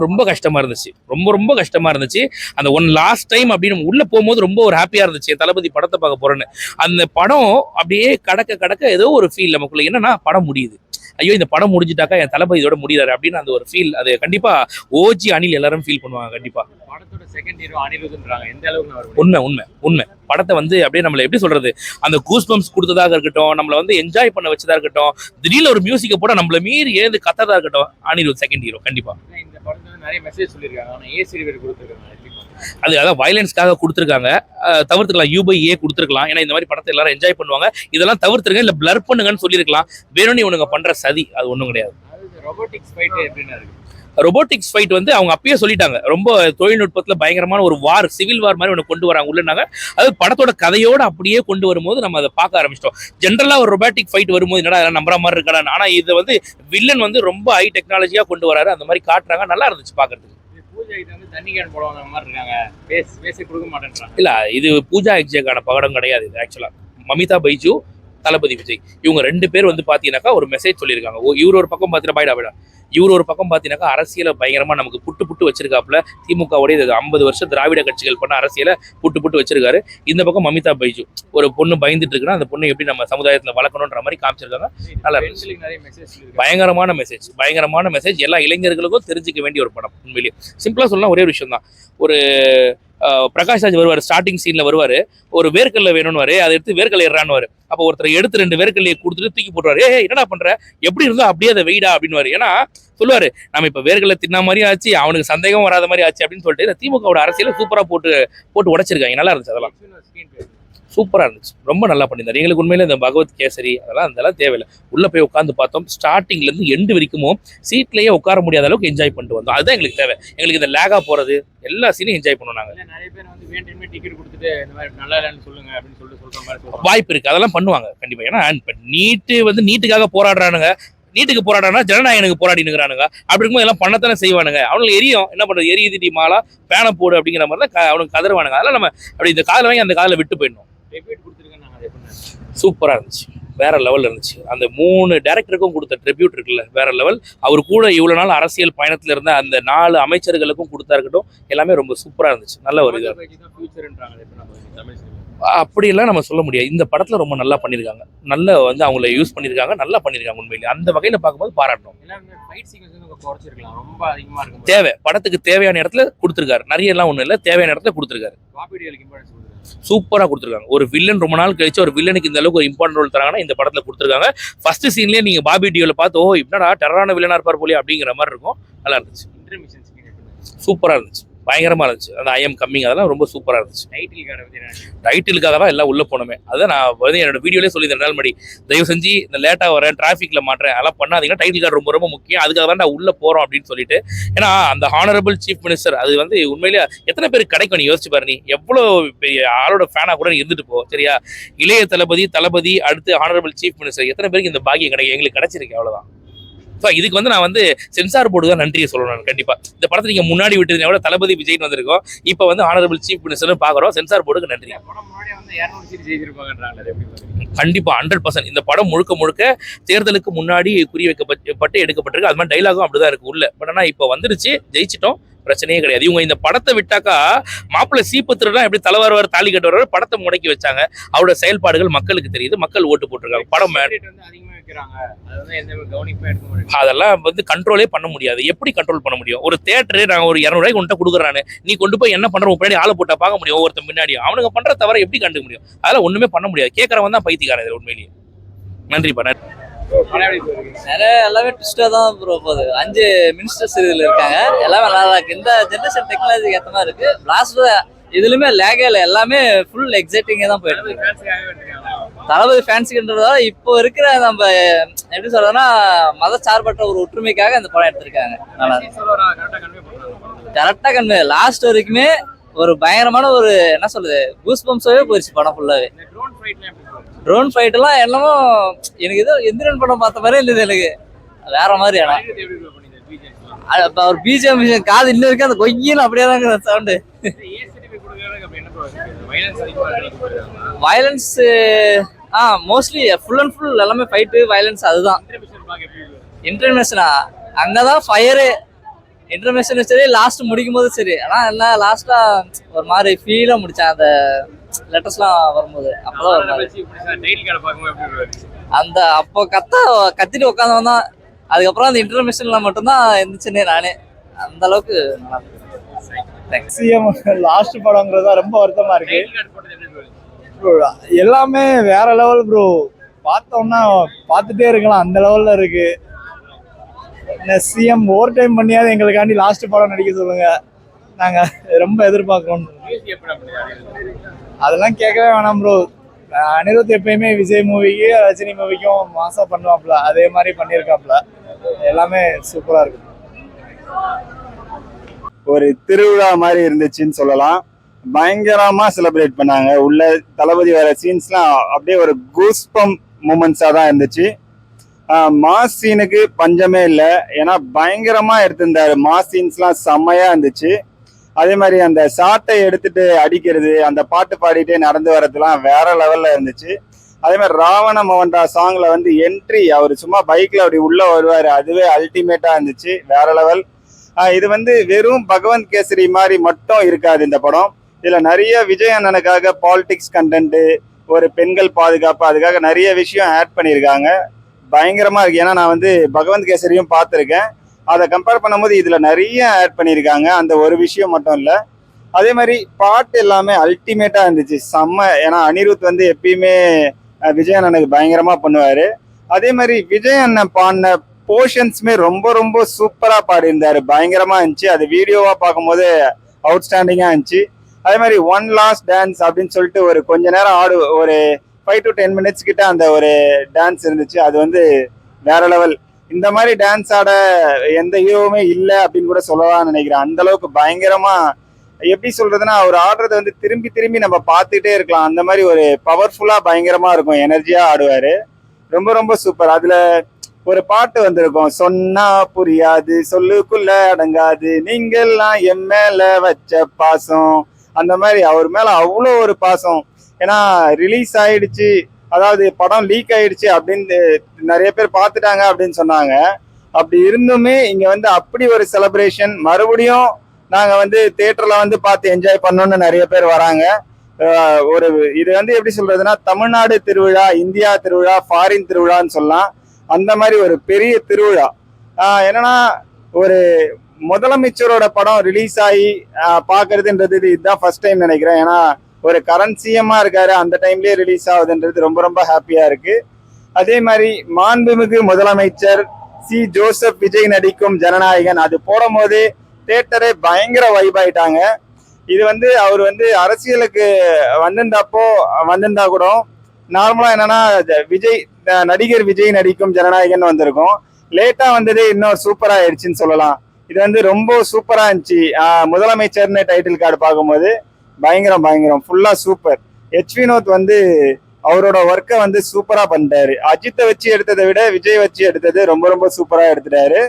ரொம்ப கஷ்டமா இருந்துச்சு. ரொம்ப கஷ்டமா இருந்துச்சு. அந்த ஒன் லாஸ்ட் டைம் அப்படின்னு உள்ள போகும்போது ரொம்ப ஒரு ஹாப்பியா இருந்துச்சு. என் தளபதி படத்தை பார்க்க போறேன்னு. அந்த படம் அப்படியே கடக்க ஏதோ ஒரு ஃபீல் நமக்குள்ள. என்னன்னா படம் முடியுது. ஐயோ இந்த படம் முடிஞ்சிட்டாக்கா என் தளபதி இதோட முடியறாரு அப்படின்னு அந்த ஒரு ஃபீல். அது கண்டிப்பா ஓஜி அனில் எல்லாரும் ஃபீல் பண்ணுவாங்க. கண்டிப்பா படத்தோட செகண்ட் ஹீரோ அனிருத்ன்றாங்க. எந்த அளவுக்கு உண்மை படத்தை வந்து அப்படியே நம்மள எப்படி சொல்றது, அந்த கூஸ் பம்ப்ஸ் கொடுத்ததாக இருக்கட்டும், நம்மள வந்து என்ஜாய் பண்ண வச்சதா இருக்கட்டும், திடீர்னு ஒரு மியூசிக்கை போட நம்மள மீறி ஏந்து கத்ததா இருக்கட்டும், அனிருத் செகண்ட் ஹீரோ கண்டிப்பா. இந்த படத்துல நிறைய மெசேஜ் சொல்லியிருக்காங்க. ஆனா ஏ சர்டிஃபிகேட் கொடுத்துருக்காங்க. அதான் வயலன்ஸ்க்காக கொடுத்துருக்காங்க. தவிர்த்துக்கலாம், யூ/ஏ கொடுத்துருக்கலாம். ஏன்னா இந்த மாதிரி படத்தை எல்லாரும் என்ஜாய் பண்ணுவாங்க. இதெல்லாம் தவிர்த்துருங்க, இல்ல பிளர் பண்ணுங்கன்னு சொல்லியிருக்கலாம். வேணும்னு இவனுங்க பண்ற சதி அது ஒன்றும் கிடையாது. ரோபோட்டிக்ஸ் ஃபைட் எப்படின்னா இருக்கு? ரோபோட்டிக்ஸ் ஃபைட் வந்து அவங்க அப்பயே சொல்லிட்டாங்க. ரொம்ப தொழில்நுட்பத்தில் பயங்கரமான ஒரு வார், சிவில் வார் மாதிரி ஒன்று கொண்டு வராங்க உள்ளனாங்க. அது படத்தோட கதையோடு அப்படியே கொண்டு வரும்போது நம்ம அதை பார்க்க ஆரம்பிச்சிட்டோம். ஜென்ரலாக ஒரு ரொபாட்டிக் ஃபைட் வரும்போது என்னடா அதெல்லாம் நம்புற மாதிரி இருக்கா. ஆனால் இது வந்து வில்லன் வந்து ரொம்ப ஹை டெக்னாலஜியாக கொண்டு வராரு. அந்த மாதிரி காட்டுறாங்க, நல்லா இருந்துச்சு பார்க்கறதுக்கு. இல்ல இது பூஜா எக்ஜேக்கான படம் கிடையாது. இது ஆக்சுவலா மமிதா பைஜு, தளபதி விஜய் இவங்க 2 பேர் வந்து பாத்தீங்கன்னாக்கா ஒரு மெசேஜ் சொல்லியிருக்காங்க. இவர் ஒரு பக்கம் பாத்தீங்கன்னா பாய்டா இவர் ஒரு பக்கம் பாத்தீங்கன்னாக்கா அரசியலை பயங்கரமா நமக்கு புட்டு வச்சிருக்காப்புல. திமுகவுடைய 50 வருஷம் திராவிட கட்சிகள் பண்ண அரசியலை புட்டு வச்சிருக்காரு. இந்த பக்கம் மமிதா பைஜு ஒரு பொண்ணு பயந்துட்டு இருக்குன்னா அந்த பொண்ணு எப்படி நம்ம சமுதாயத்துல வளர்க்கணும்ன்ற மாதிரி காமிச்சிருக்காங்க. நல்லா பயங்கரமான மெசேஜ் எல்லா இளைஞர்களுக்கும் தெரிஞ்சுக்க வேண்டிய ஒரு படம். உண்மையிலேயே சிம்பிளா சொல்லலாம், ஒரே ஒரு விஷயம் தான். ஒரு பிரகாஷ் ராஜ் வருவார், ஸ்டார்டிங் சீன்ல வருவாரு, ஒரு வேர்க்கல்ல வேணும்னு அதை எடுத்து வேர்க்கல்ல ஏறான்னு. அப்போ ஒருத்தர் எடுத்து 2 வேர்க்கல்லையை கொடுத்துட்டு தூக்கி போட்டுவாரு. என்னடா பண்ற, எப்படி இருந்தா அப்படியே அதை வெயிடா அப்படின்னு. ஏன்னா சொல்லுவாரு, நம்ம இப்ப வேர்க்கல்ல தின்னா மாதிரி ஆச்சு, அவனுக்கு சந்தேகம் வராத மாதிரி ஆச்சு அப்படின்னு சொல்லிட்டு திமுகவோட அரசியல சூப்பரா போட்டு உடைச்சிருக்காங்க. நல்லா இருந்துச்சு, அதெல்லாம் சூப்பரா இருந்துச்சு, ரொம்ப நல்லா பண்ணியிருந்தாரு. எங்களுக்கு உண்மையில இந்த பகவத் கேசரி அதெல்லாம் தேவையில்லை. உள்ள போய் உட்காந்து பார்த்தோம், ஸ்டார்டிங்ல இருந்து எண்டு வரைக்கும் சீட்லயே உட்கார முடியாத அளவுக்கு என்ஜாய் பண்ணிட்டு வந்தோம். அதுதான் எங்களுக்கு தேவை. எங்களுக்கு இந்த லேகா போறது எல்லா சீனையும் என்ஜாய் பண்ணுவோம். நாங்க நிறைய பேர் வந்து வேண்டுமே டிக்கெட் கொடுத்துட்டு இந்த மாதிரி நல்லா இல்லைன்னு சொல்லுங்க அப்படின்னு சொல்ற வாய்ப்பு இருக்கு, அதெல்லாம் பண்ணுவாங்க கண்டிப்பா. ஏன்னா இப்ப நீட்டுக்காக போராடுறானுங்க. நீட்டுக்கு போராடானா ஜனநாயகனுக்கு போராடினுங்கிறானுங்க. அப்படி இருக்கும்போது எல்லாம் பண்ணத்தானே செய்வானுங்க. அவனுக்கு எரியும், என்ன பண்றது, எரியுது மாலா பேனை போடு அப்படிங்கிற மாதிரி தான் அவனுக்கு கதறுவானுங்க. அதெல்லாம் நம்ம அப்படி இந்த காதில் வாங்கி அந்த காதில் விட்டு போயிடணும். சூப்பரா இருந்துச்சு, வேற லெவல் இருந்துச்சு. அந்த 3 டைரக்டருக்கும் கொடுத்த ட்ரிபியூட் இருக்குல்ல, வேற லெவல். அவர் கூட இவ்வளவு நாள் அரசியல் பயணத்துல இருந்த அந்த 4 அமைச்சர்களுக்கும் கொடுத்தா இருக்கட்டும், எல்லாமே ரொம்ப சூப்பரா இருந்துச்சு. நல்ல ஒரு இது. அப்படியெல்லாம் நம்ம சொல்ல முடியாது. இந்த படத்துல ரொம்ப நல்லா பண்ணியிருக்காங்க. நல்ல வந்து அவங்கள யூஸ் பண்ணியிருக்காங்க, நல்லா பண்ணியிருக்காங்க. உண்மையிலே அந்த வகையில பார்க்கும்போது பாராட்டணும். தேவை படத்துக்கு தேவையான இடத்துல கொடுத்துருக்காரு. நிறைய எல்லாம் ஒண்ணும் இல்லை, தேவையான இடத்துல கொடுத்துருக்காரு. சூப்பரா கொடுத்துருக்காங்க. ஒரு வில்லன் ரொம்ப நாள் கழிச்சு ஒரு வில்லனுக்கு இந்த அளவுக்கு ஒரு இம்பார்ட்டன்ட் ரோல் தராங்கன்னா இந்த படத்துல கொடுத்துருக்காங்க. ஃபர்ஸ்ட் சீன்லயே நீங்க பாபி டியோல பார்த்து ஓ இப்படா டெரரான வில்லனா இருப்பார் போலியா அப்படிங்கிற மாதிரி இருக்கும். நல்லா இருந்துச்சு, சூப்பரா இருந்துச்சு, பயங்கரமா இருந்துச்சு. அந்த ஐ எம் கம்மிங் அதெல்லாம் ரொம்ப சூப்பரா இருந்துச்சு. டைட்டிலுக்காக தான் எல்லாம் உள்ள போனோமே. அதான் நான் வந்து என்னோட வீடியோலேயே சொல்லியிருந்தேன், 2 நாள் முன்னாடி, தயவு செஞ்சு இந்த லேட்டா வரேன், டிராஃபிக்ல மாட்டேன், அதெல்லாம் பண்ணாதீங்கன்னா, டைட்டில் கார்டு ரொம்ப முக்கியம், அதுக்காக தான் நான் உள்ள போறோம் அப்படின்னு சொல்லிட்டு. ஏன்னா அந்த ஹானரபிள் சீஃப் மினிஸ்டர் அது வந்து உண்மையிலேயே எத்தனை பேருக்கு கிடைக்கும் நீ யோசிச்சு பாரு. நீ எவ்வளவு பெரிய ஆளோட ஃபேனா கூட நீ இருந்துட்டு போ, சரியா. இளைய தளபதி அடுத்து ஹானரபிள் சீஃப் மினிஸ்டர், எத்தனை பேருக்கு இந்த பாக்கியம் கிடைக்கும், எங்களுக்கு கிடைச்சிருக்கு, அவ்வளவுதான். ஸோ இதுக்கு வந்து நான் வந்து சென்சார் போர்டு தான் நன்றியை சொல்லணும். கண்டிப்பா இந்த படத்தை நீங்க முன்னாடி விட்டதுனா கூட தளபதி விஜய் வந்திருக்கோம். இப்போ வந்து ஆனரபிள் சீஃப் மினிஸ்டர் பாக்குறோம். சென்சார் போர்டுக்கு நன்றி. கண்டிப்பா 100%. இந்த படம் முழுக்க தேர்தலுக்கு முன்னாடி குறி வைக்கப்பட்டு எடுக்கப்பட்டிருக்கு. அது மாதிரி டைலாகும் அப்படிதான் இருக்கு உள்ள. பட் ஆனா இப்போ வந்துருச்சு, ஜெயிச்சிட்டோம், பிரச்சனையே கிடையாது. இவங்க இந்த படத்தை விட்டாக்கா மாப்பிள்ளை சீப்பத்திரலாம் எப்படி தலைவர் தாலி கட்டுறவர் படத்தை முடக்கி வச்சாங்க. அவரோட செயல்பாடுகள் மக்களுக்கு தெரியுது, மக்கள் ஓட்டு போட்டிருக்காங்க. படம் அதெல்லாம் வந்து கண்ட்ரோலே பண்ண முடியாது. எப்படி கண்ட்ரோல் பண்ண முடியும்? ஒரு தியேட்டரு நான் ஒரு 200 ரூபாய்க்கு கொண்டு கொடுக்குறானு, நீ கொண்டு போய் என்ன பண்ற, முன்னாடி ஆளை போட்டா பார்க்க முடியும், ஒவ்வொருத்தர் முன்னாடி அவனுங்க பண்ற தவிர எப்படி கண்டுக்க முடியும்? அதெல்லாம் ஒண்ணுமே பண்ண முடியாது. கேட்கறவன் தான் பைத்தியக்காரன் இதுல உண்மையிலேயே. நன்றிப்பா. எல்லாமே ட்விஸ்டா தான் ப்ரோ போகுது. 5 மினிஸ்டர்ஸ் இதுல இருக்காங்க, எல்லாமே நல்லா இருக்கு. இந்த ஜெனரேஷன் டெக்னாலஜிக்கு ஏற்ற மாதிரி இருக்கு. பிளாஸ்ட் இதுலயுமே லேகே இல்லை, எல்லாமே ஃபுல் எக்ஸைட்டிங்கா தான் போயிட்டு இருக்கு. தளபதி ஃபேன்ஸுக்குன்றதால இப்போ இருக்கிற நம்ம எப்படி சொல்றதுன்னா மதச்சார்பற்ற ஒரு ஒற்றுமைக்காக இந்த படம் எடுத்திருக்காங்க. நல்லா கரெக்டா கன்வே லாஸ்ட் வரைக்குமே ஒரு பயங்கரமான ஒரு என்ன சொல்றது கூஸ் பம்ப்ஸாவே போயிடுச்சு படம் ஃபுல்லாவே. ட்ரோன் ஃபைட் எல்லாம் என்னமோ எனக்கு ஏதோ எந்திரன் படம் பார்த்த மாதிரி இருந்தது, எனக்கு வேற மாதிரி. அவர் பிஜிஎம் காது இன்னும் இருக்கு, அந்த கொய்யின்னு அப்படியே தாங்க sound. Violence mostly full and full எல்லாமே ஃபைட்டு வயலன்ஸ், அதுதான் இன்டர்மிஷனா. அங்கதான் ஃபயரு இன்டர்மிஷனும் சரி லாஸ்ட் முடிக்கும் போது சரி. ஆனா என்ன லாஸ்டா ஒரு மாதிரி ஃபீலா முடிச்சேன் அந்த லெட்டர்ஸ்லாம் வரும்போது. அப்பதான் ஒரு மாதிரி அந்த அப்போ கத்திட்டு உட்காந்தவன் தான். அதுக்கப்புறம் அந்த இன்டர்மிஷன்ல மட்டும்தான் இருந்துச்சுன்னே நானே. அந்த அளவுக்கு நல்லா இருக்கு. சிஎம் லாஸ்ட் படம்ங்கிறதா ரொம்ப வருத்தமா இருக்கு. எல்லாமே வேற லெவல் ப்ரோ. பார்த்தோம்னா பார்த்துட்டே இருக்கலாம் அந்த லெவல்ல இருக்கு. சிஎம் ஓவர் டைம் பண்ணியாவது எங்களுக்காண்டி லாஸ்ட் படம் நடிக்க சொல்லுங்க, நாங்க ரொம்ப எதிர்பார்க்கிறோம். அதெல்லாம் கேட்கவே வேணாம் ப்ரோ. அனிருத் எப்பயுமே விஜய் மூவிக்கு ரஜினி மூவிக்கும் மாசா பண்ணுவாப்ல, அதே மாதிரி பண்ணியிருக்காப்ல. எல்லாமே சூப்பரா இருக்கு. ஒரு திருவிழா மாதிரி இருந்துச்சுன்னு சொல்லலாம். பயங்கரமா செலிப்ரேட் பண்ணாங்க. உள்ள தளபதி வர சீன்ஸ்லாம் அப்படியே ஒரு கூஸ்பம் மூமெண்ட்ஸா தான் இருந்துச்சு. மாஸ் சீனுக்கு பஞ்சமே இல்லை. ஏன்னா பயங்கரமா எடுத்திருந்தாரு. மாஸ் சீன்ஸ்லாம் செம்மையா இருந்துச்சு. அதே மாதிரி அந்த சாட்டை எடுத்துட்டு அடிக்கிறது, அந்த பாட்டு பாடிட்டே நடந்து வர்றதுலாம் வேற லெவல்ல இருந்துச்சு. அதே மாதிரி ராவண மோகன்டா சாங்ல வந்து என்ட்ரி, அவர் சும்மா பைக்ல அப்படி உள்ள வருவாரு, அதுவே அல்டிமேட்டா இருந்துச்சு, வேற லெவல். இது வந்து வெறும் பகவந்த் கேசரி மாதிரி மட்டும் இருக்காது இந்த படம். இதுல நிறைய விஜய் அண்ணனுக்காக பாலிடிக்ஸ் கண்டென்ட், ஒரு பெண்கள் பாதுகாப்பு, அதுக்காக நிறைய விஷயம் ஆட் பண்ணியிருக்காங்க. பயங்கரமா இருக்கு. ஏன்னா நான் வந்து பகவந்த் கேசரியும் பார்த்துருக்கேன். அதை கம்பேர் பண்ணும்போது இதுல நிறைய ஆட் பண்ணியிருக்காங்க. அந்த ஒரு விஷயம் மட்டும் இல்லை, அதே மாதிரி பாட்டு எல்லாமே அல்டிமேட்டா இருந்துச்சு, செம்ம. ஏன்னா அனிருத் வந்து எப்பயுமே விஜய் அண்ணனுக்கு பயங்கரமா பண்ணுவாரு. அதே மாதிரி விஜய் அண்ணன் பாடின போர்ஷன்ஸுமே ரொம்ப ரொம்ப சூப்பரா பாடியிருந்தாரு, பயங்கரமா இருந்துச்சு. அது வீடியோவா பார்க்கும்போது அவுட்ஸ்டாண்டிங்கா இருந்துச்சு. அதே மாதிரி ஒன் லாஸ்ட் டான்ஸ் அப்படின்னு சொல்லிட்டு ஒரு கொஞ்ச நேரம் ஒரு 5 to 10 minutes கிட்ட அந்த ஒரு டான்ஸ் இருந்துச்சு. அது வந்து வேற லெவல். இந்த மாதிரி டான்ஸ் ஆட எந்த ஹீரோவுமே இல்லை அப்படின்னு கூட சொல்லலாம்னு நினைக்கிறேன். அந்த அளவுக்கு பயங்கரமா, எப்படி சொல்றதுன்னா, அவர் ஆடுறது வந்து திரும்பி திரும்பி நம்ம பார்த்துட்டே இருக்கலாம். அந்த மாதிரி ஒரு பவர்ஃபுல்லா பயங்கரமா இருக்கும், எனர்ஜியா ஆடுவாரு. ரொம்ப ரொம்ப சூப்பர். அதுல ஒரு பாட்டு வந்திருக்கும், சொன்னா புரியாது சொல்லுக்குள்ள அடங்காது நீங்கெல்லாம் என் மேல வச்ச பாசம். அந்த மாதிரி அவர் மேல அவ்வளோ ஒரு பாசம். ஏன்னா ரிலீஸ் ஆயிடுச்சு, அதாவது படம் லீக் ஆயிடுச்சு அப்படின்னு நிறைய பேர் பார்த்துட்டாங்க அப்படின்னு சொன்னாங்க. அப்படி இருந்துமே இங்க வந்து அப்படி ஒரு செலிப்ரேஷன், மறுபடியும் நாங்க வந்து தியேட்டர்ல வந்து பார்த்து என்ஜாய் பண்ணோம்னு நிறைய பேர் வராங்க. ஒரு இது வந்து எப்படி சொல்றதுன்னா, தமிழ்நாடு திருவிழா, இந்தியா திருவிழா, ஃபாரின் திருவிழான்னு சொல்லலாம். அந்த மாதிரி ஒரு பெரிய திருவிழா. என்னன்னா, ஒரு முதலமைச்சரோட படம் ரிலீஸ் ஆகி பாக்குறதுன்றது இதுதான் ஃபர்ஸ்ட் டைம் நினைக்கிறேன். ஏன்னா ஒரு கரண்ட் சிஎம்மா இருக்காரு, அந்த டைம்லயே ரிலீஸ் ஆகுதுன்றது ரொம்ப ரொம்ப ஹாப்பியா இருக்கு. அதே மாதிரி மாண்புமிகு முதலமைச்சர் சி ஜோசப் விஜய் நடிக்கும் ஜனநாயகன், அது போடும் போது தியேட்டரே பயங்கர வைப் ஆயிட்டாங்க. இது வந்து அவர் வந்து அரசியலுக்கு வந்திருந்தா கூட நார்மலா என்னன்னா நடிகர் விஜய் நடிக்கும் ஜனநாயகன் வந்திருக்கும். லேட்டா வந்ததே இன்னும் சூப்பரா ஆயிடுச்சுன்னு சொல்லலாம். இது வந்து ரொம்ப சூப்பரா இருந்துச்சு. முதலமைச்சர்னு டைட்டில் கார்டு பார்க்கும்போது பயங்கரம் ஃபுல்லா சூப்பர். வினோத் வந்து அவரோட ஒர்க்கை வந்து சூப்பரா பண்ணிட்டாரு. அஜித்தை வச்சு எடுத்ததை விட விஜய் வச்சு எடுத்தது ரொம்ப ரொம்ப சூப்பரா எடுத்துட்டாரு.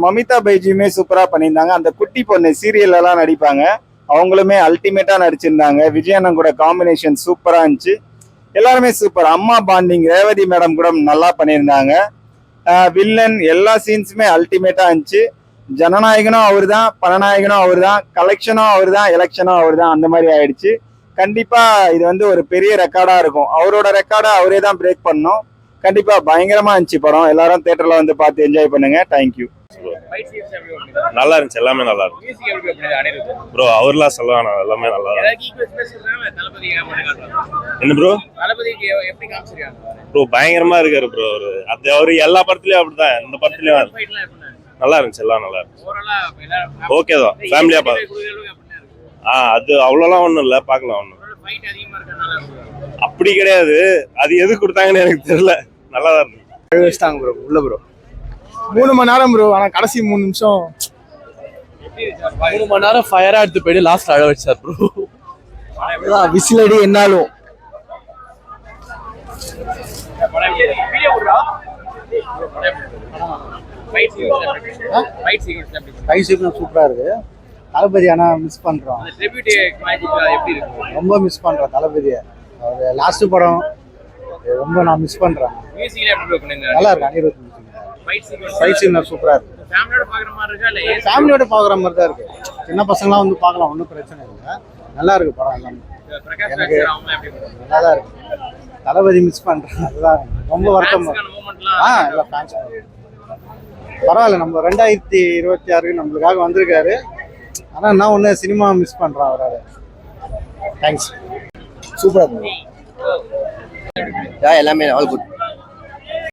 மமிதா பைஜியுமே சூப்பரா பண்ணியிருந்தாங்க. அந்த குட்டி பொண்ணு சீரியல் எல்லாம் நடிப்பாங்க, அவங்களுமே அல்டிமேட்டா நடிச்சிருந்தாங்க. விஜய் அண்ணன் கூட காம்பினேஷன் சூப்பரா இருந்துச்சு. எல்லாருமே சூப்பர். அம்மா பாண்டிங் ரேவதி மேடம் கூட நல்லா பண்ணியிருந்தாங்க. வில்லன் எல்லா சீன்ஸுமே அல்டிமேட்டா இருந்துச்சு. ஜனநாயகனும் அவர் தான், பணநாயகனும் அவர் தான், கலெக்ஷனும் அவர் தான், எலெக்ஷனும் அவர் தான். அந்த மாதிரி ஆயிடுச்சு. கண்டிப்பா இது வந்து ஒரு பெரிய ரெக்கார்டா இருக்கும். அவரோட ரெக்கார்டை அவரே தான் பிரேக் பண்ணணும். கண்டிப்பா பயங்கரமா இருந்துச்சு படம். எல்லாரும் தியேட்டர்ல வந்து பார்த்து என்ஜாய் பண்ணுங்க. தேங்க்யூ. நல்லா இருந்துச்சு, எல்லாமே நல்லா இருக்கு ப்ரோ. அவர்லாம் சொல்லலாம், எல்லாமே நல்லா என்ன ப்ரோ ப்ரோ பயங்கரமா இருக்காரு ப்ரோ. அவரு எல்லா படத்துலயும் அப்படிதான், இந்த படத்துலயும் நல்லா இருந்துச்சு, எல்லாம் நல்லா இருந்துச்சு. ஓகே தான், ஃபேமிலியா பார்க்க. அது அவ்வளோலாம் ஒன்றும் இல்லை, பார்க்கலாம். ஒன்றும் அப்படி கிடையாது, அது எது கொடுத்தாங்கன்னு எனக்கு தெரியல. நல்லா தான் இருந்துச்சு. வச்சுட்டாங்க ப்ரோ உள்ள ப்ரோ. 3 மணி நேரம் ப்ரோ. ஆனா கடைசி 3 நிமிஷம் 3 மணி நேரம் ஃபயரா எடுத்து போயிட்டு லாஸ்ட் அழ வச்சார் ப்ரோ. விசிலடி என்னாலும் சூப்பரா இருக்கு. தளபதி ஆனா மிஸ் பண்றோம், ரொம்ப மிஸ் பண்றோம் தளபதியை. லாஸ்ட் படம் ரொம்ப நான் மிஸ் பண்றேன். நல்லா இருக்கு. அனிருத் ஃபைட் சீன் சூப்பரா இருக்கு. ஃபேமிலியோட பாக்குற மாதிரி இருக்கா இல்ல ஃபேமிலியோட பார்க்குற மாதிரி தான் இருக்கு. சின்ன பசங்களாம் வந்து பார்க்கலாம், ஒன்றும் பிரச்சனை இல்லை. நல்லா இருக்கு படம் எல்லாமே. பிரகாஷ் ராஜ் சார் அவங்க எப்படி நல்லா தான் இருக்கு. தளபதி மிஸ் பண்றேன், அதுதான் ரொம்ப வருத்தமா இருக்கு. மூமெண்ட்லாம் எல்லாம் ஃபேன்ஸ் பரவாயில்ல. நம்ம 2026 நம்மளுக்காக வந்திருக்காரு. ஆனால் நான் ஒன்று சினிமா மிஸ் பண்றேன் அவரால். தேங்க்ஸ். சூப்பரா இருக்கு. எல்லாமே ஆல் குட்.